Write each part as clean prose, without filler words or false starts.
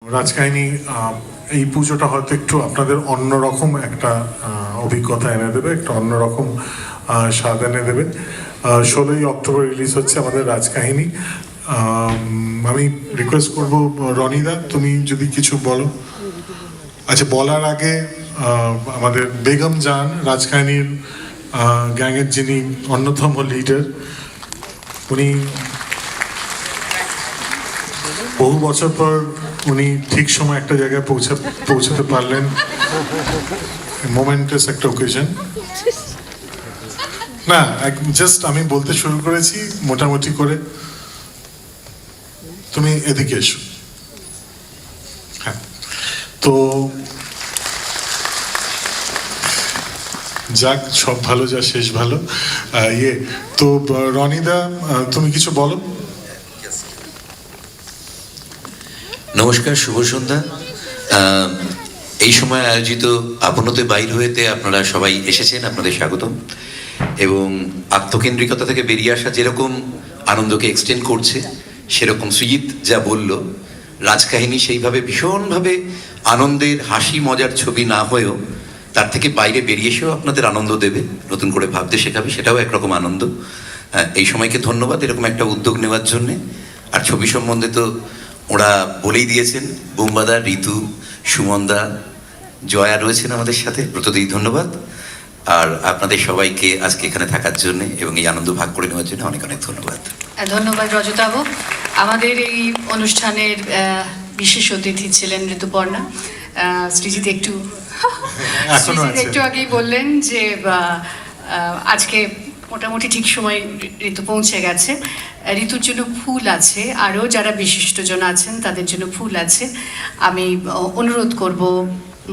রাজকাহিনী এই পুজোটা হয়তো একটু আপনাদের অন্যরকম একটা অভিজ্ঞতা এনে দেবে, একটা অন্যরকম স্বাদ এনে দেবে। 16ই অক্টোবর রিলিজ হচ্ছে আমাদের রাজকাহিনী। আমি রিকোয়েস্ট করব রনিদা, তুমি যদি কিছু বলো। আচ্ছা, বলার আগে আমাদের বেগম জান, রাজকাহিনীর গ্যাংয়ের যিনি অন্যতম লিডার, উনি বহু বছর পর উনি ঠিক সময় একটা জায়গায় পৌঁছাতে পারলেন। মোমেন্টাস একটা ওকেশন না, জাস্ট আমি বলতে শুরু করেছি মোটামুটি করে। তুমি এদিকে এসো। হ্যাঁ, তো যাক, সব ভালো যা শেষ ভালো। তো রনিদা, তুমি কিছু বলো। নমস্কার, শুভ সন্ধ্যা। এই সময় আয়োজিত আপনতে বাইর হইতে আপনারা সবাই এসেছেন, আপনাদের স্বাগতম। এবং আত্মকেন্দ্রিকতা থেকে বেরিয়ে আসা যেরকম আনন্দকে এক্সটেন্ড করছে, সেরকম সৃজিত যা বলল, রাজকাহিনী সেইভাবে ভীষণভাবে আনন্দের হাসি মজার ছবি না হয়েও তার থেকে বাইরে বেরিয়ে এসেও আপনাদের আনন্দ দেবে, নতুন করে ভাবতে শেখাবে, সেটাও একরকম আনন্দ। এই সময়কে ধন্যবাদ এরকম একটা উদ্যোগ নেওয়ার জন্যে। আর ছবি সম্বন্ধে তো ওরা বলেই দিয়েছেন, বোম্বাদা, ঋতু, সুমনদা, জয়া রয়েছেন আমাদের সাথে, প্রতিদিন ধন্যবাদ। আর আপনাদের সবাইকে আজকে এখানে থাকার জন্য এবং এই আনন্দ ভাগ করে নেওয়ার জন্য অনেক অনেক ধন্যবাদ। ধন্যবাদ রজতাবু। আমাদের এই অনুষ্ঠানের বিশেষ অতিথি ছিলেন ঋতুপর্ণা। সৃজিত একটু আগেই বললেন যে আজকে মোটামুটি ঠিক সময় ঋতু পৌঁছে গেছে। ঋতুর জন্য ফুল আছে, আরও যারা বিশিষ্টজন আছেন তাদের জন্য ফুল আছে। আমি অনুরোধ করব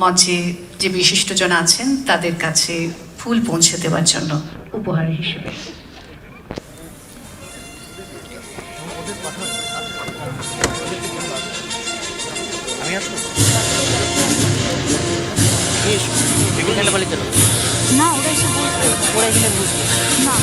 মঞ্চে যে বিশিষ্টজন আছেন তাদের কাছে ফুল পৌঁছে দেওয়ার জন্য উপহার হিসেবে। না, ওরা এসে বলবে, ওরা এখানে বুঝবে না।